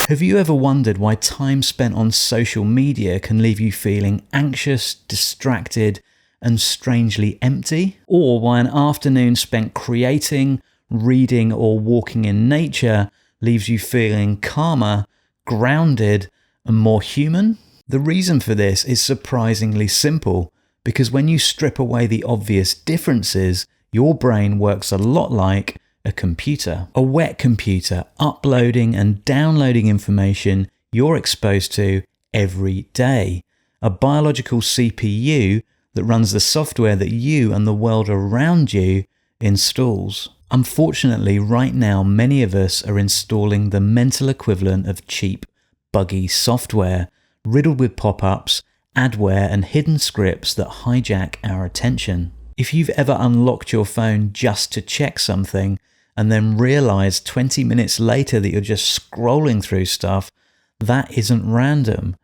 Have you ever wondered why time spent on social media can leave you feeling anxious, distracted, and strangely empty? Or why an afternoon spent creating, reading, or walking in nature leaves you feeling calmer, grounded, and more human? The reason for this is surprisingly simple, because when you strip away the obvious differences, your brain works a lot like a computer. A wet computer uploading and downloading information you're exposed to every day. A biological CPU that runs the software that you and the world around you installs. Unfortunately, right now, many of us are installing the mental equivalent of cheap, buggy software, riddled with pop-ups, adware, and hidden scripts that hijack our attention. If you've ever unlocked your phone just to check something and then realized 20 minutes later that you're just scrolling through stuff, that isn't random.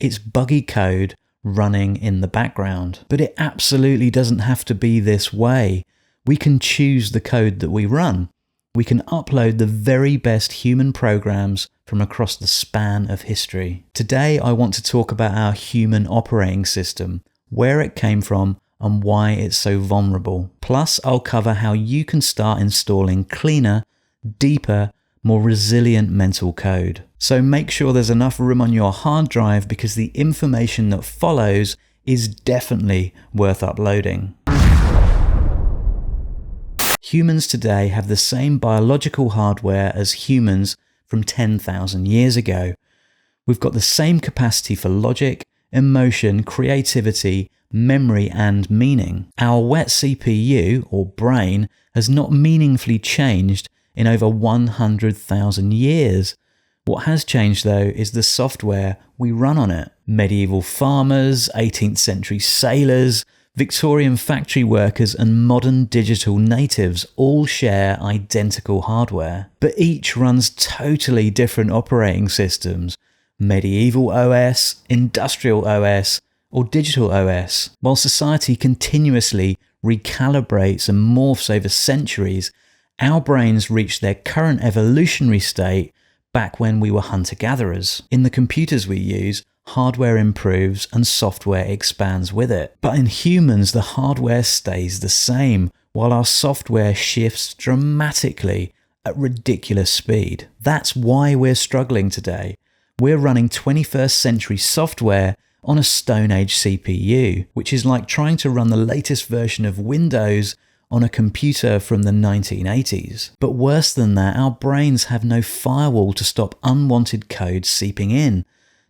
It's buggy code running in the background. But it absolutely doesn't have to be this way. We can choose the code that we run. We can upload the very best human programs from across the span of history. Today, I want to talk about our human operating system, where it came from, and why it's so vulnerable. Plus, I'll cover how you can start installing cleaner, deeper, more resilient mental code. So make sure there's enough room on your hard drive, because the information that follows is definitely worth uploading. Humans today have the same biological hardware as humans from 10,000 years ago. We've got the same capacity for logic, emotion, creativity, memory, and meaning. Our wet CPU, or brain, has not meaningfully changed in over 100,000 years. What has changed, though, is the software we run on it. Medieval farmers, 18th century sailors, Victorian factory workers, and modern digital natives all share identical hardware, but each runs totally different operating systems: medieval OS, industrial OS, or digital OS. While society continuously recalibrates and morphs over centuries, our brains reached their current evolutionary state back when we were hunter-gatherers. In the computers we use, hardware improves and software expands with it. But in humans, the hardware stays the same, while our software shifts dramatically at ridiculous speed. That's why we're struggling today. We're running 21st century software on a Stone Age CPU, which is like trying to run the latest version of Windows on a computer from the 1980s. But worse than that, our brains have no firewall to stop unwanted code seeping in,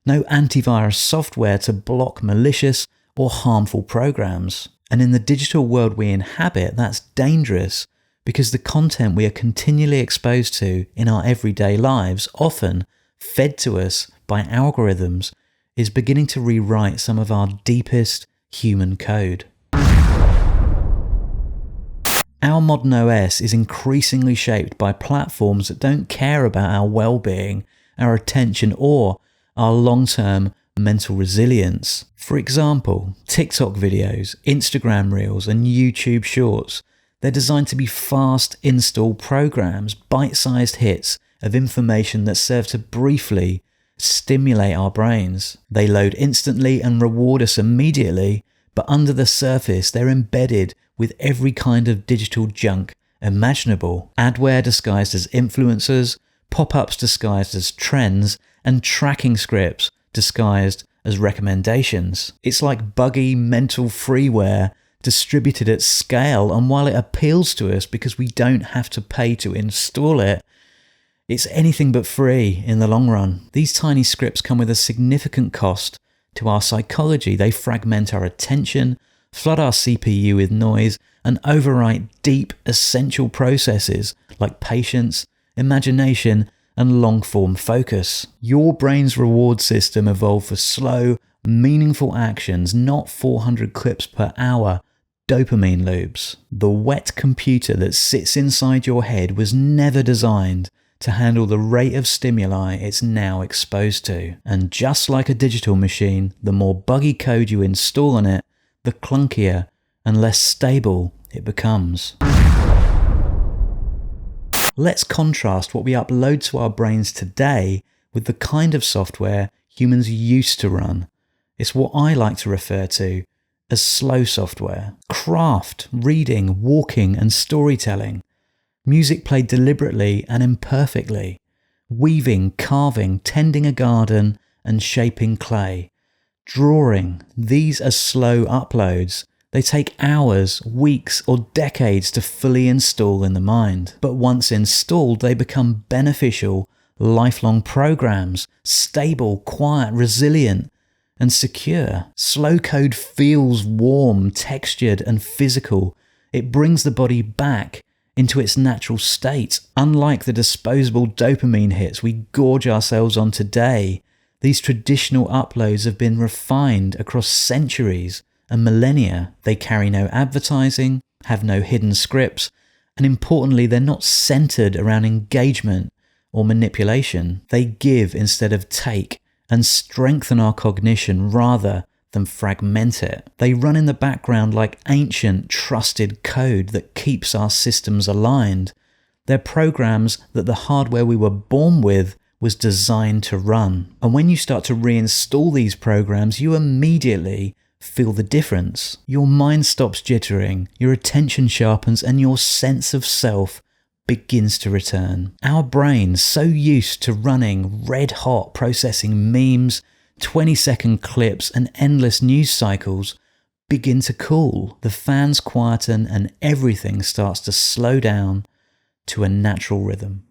no antivirus software to block malicious or harmful programs. And in the digital world we inhabit, that's dangerous, because the content we are continually exposed to in our everyday lives, often fed to us by algorithms, is beginning to rewrite some of our deepest human code. Our modern OS is increasingly shaped by platforms that don't care about our well-being, our attention, or our long-term mental resilience. For example, TikTok videos, Instagram Reels, and YouTube Shorts. They're designed to be fast install programs, bite-sized hits of information that serve to briefly stimulate our brains. They load instantly and reward us immediately, but under the surface they're embedded with every kind of digital junk imaginable. Adware disguised as influencers, pop-ups disguised as trends, and tracking scripts disguised as recommendations. It's like buggy mental freeware distributed at scale, and while it appeals to us because we don't have to pay to install it, it's anything but free in the long run. These tiny scripts come with a significant cost to our psychology. They fragment our attention, flood our CPU with noise, and overwrite deep, essential processes like patience, imagination, and long-form focus. Your brain's reward system evolved for slow, meaningful actions, not 400 clips per hour dopamine loops. The wet computer that sits inside your head was never designed to handle the rate of stimuli it's now exposed to. And just like a digital machine, the more buggy code you install on it, the clunkier and less stable it becomes. Let's contrast what we upload to our brains today with the kind of software humans used to run. It's what I like to refer to as slow software. Craft, reading, walking, and storytelling. Music played deliberately and imperfectly. Weaving, carving, tending a garden, and shaping clay. Drawing, these are slow uploads. They take hours, weeks, or decades to fully install in the mind. But once installed, they become beneficial, lifelong programs, stable, quiet, resilient, and secure. Slow code feels warm, textured, and physical. It brings the body back into its natural state. Unlike the disposable dopamine hits we gorge ourselves on today, these traditional uploads have been refined across centuries and millennia. They carry no advertising, have no hidden scripts, and importantly, they're not centered around engagement or manipulation. They give instead of take and strengthen our cognition rather than fragment it. They run in the background like ancient, trusted code that keeps our systems aligned. They're programs that the hardware we were born with was designed to run. And when you start to reinstall these programs, you immediately feel the difference. Your mind stops jittering, your attention sharpens, and your sense of self begins to return. Our brains, so used to running red hot processing memes, 20-second clips, and endless news cycles, begin to cool. The fans quieten and everything starts to slow down to a natural rhythm.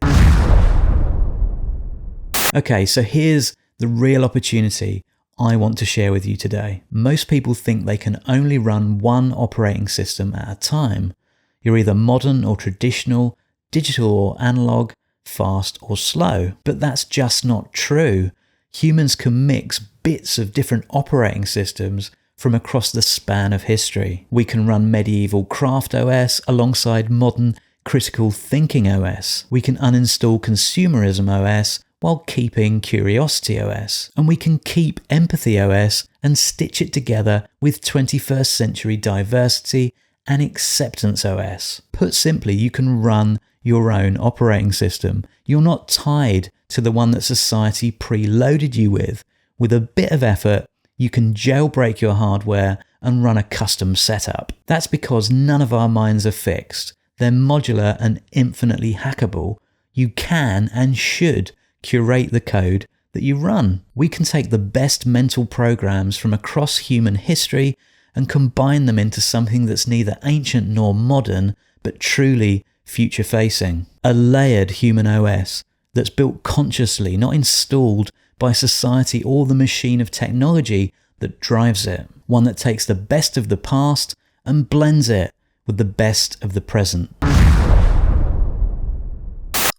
Okay, so here's the real opportunity I want to share with you today. Most people think they can only run one operating system at a time. You're either modern or traditional, digital or analog, fast or slow. But that's just not true. Humans can mix bits of different operating systems from across the span of history. We can run medieval Craft OS alongside modern critical thinking OS. We can uninstall consumerism OS while keeping Curiosity OS. And we can keep Empathy OS and stitch it together with 21st century diversity and acceptance OS. Put simply, you can run your own operating system. You're not tied to the one that society preloaded you with. With a bit of effort, you can jailbreak your hardware and run a custom setup. That's because none of our minds are fixed. They're modular and infinitely hackable. You can and should curate the code that you run. We can take the best mental programs from across human history and combine them into something that's neither ancient nor modern, but truly future-facing. A layered human OS that's built consciously, not installed by society or the machine of technology that drives it. One that takes the best of the past and blends it with the best of the present.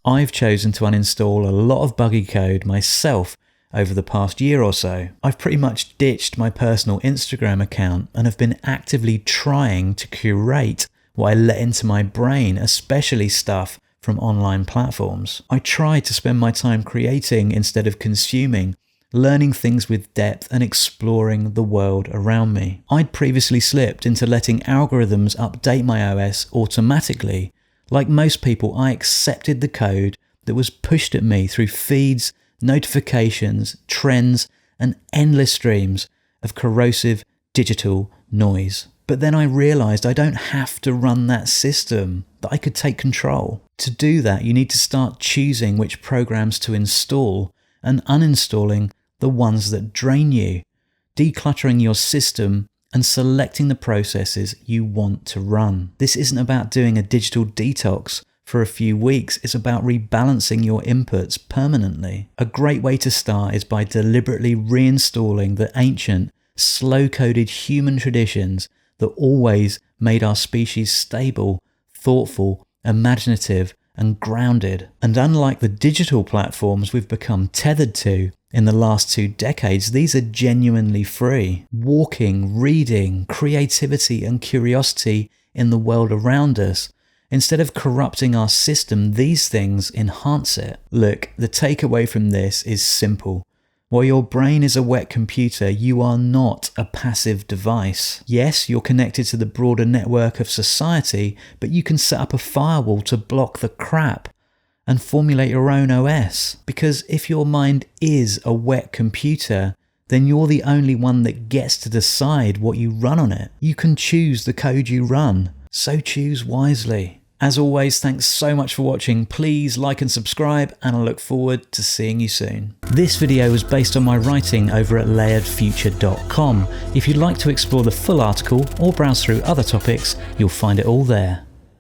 I've chosen to uninstall a lot of buggy code myself over the past year or so. I've pretty much ditched my personal Instagram account and have been actively trying to curate what I let into my brain, especially stuff from online platforms. I try to spend my time creating instead of consuming, learning things with depth and exploring the world around me. I'd previously slipped into letting algorithms update my OS automatically. Like most people, I accepted the code that was pushed at me through feeds, notifications, trends, and endless streams of corrosive digital noise. But then I realized I don't have to run that system, that I could take control. To do that, you need to start choosing which programs to install and uninstalling the ones that drain you, decluttering your system and selecting the processes you want to run. This isn't about doing a digital detox for a few weeks, it's about rebalancing your inputs permanently. A great way to start is by deliberately reinstalling the ancient, slow-coded human traditions that always made our species stable, thoughtful, imaginative, and grounded. And unlike the digital platforms we've become tethered to in the last 2 decades, these are genuinely free. Walking, reading, creativity, and curiosity in the world around us. Instead of corrupting our system, these things enhance it. Look, the takeaway from this is simple. While your brain is a wet computer, you are not a passive device. Yes, you're connected to the broader network of society, but you can set up a firewall to block the crap and formulate your own OS. Because if your mind is a wet computer, then you're the only one that gets to decide what you run on it. You can choose the code you run, so choose wisely. As always, thanks so much for watching. Please like and subscribe, and I look forward to seeing you soon. This video was based on my writing over at layeredfuture.com. If you'd like to explore the full article or browse through other topics, you'll find it all there.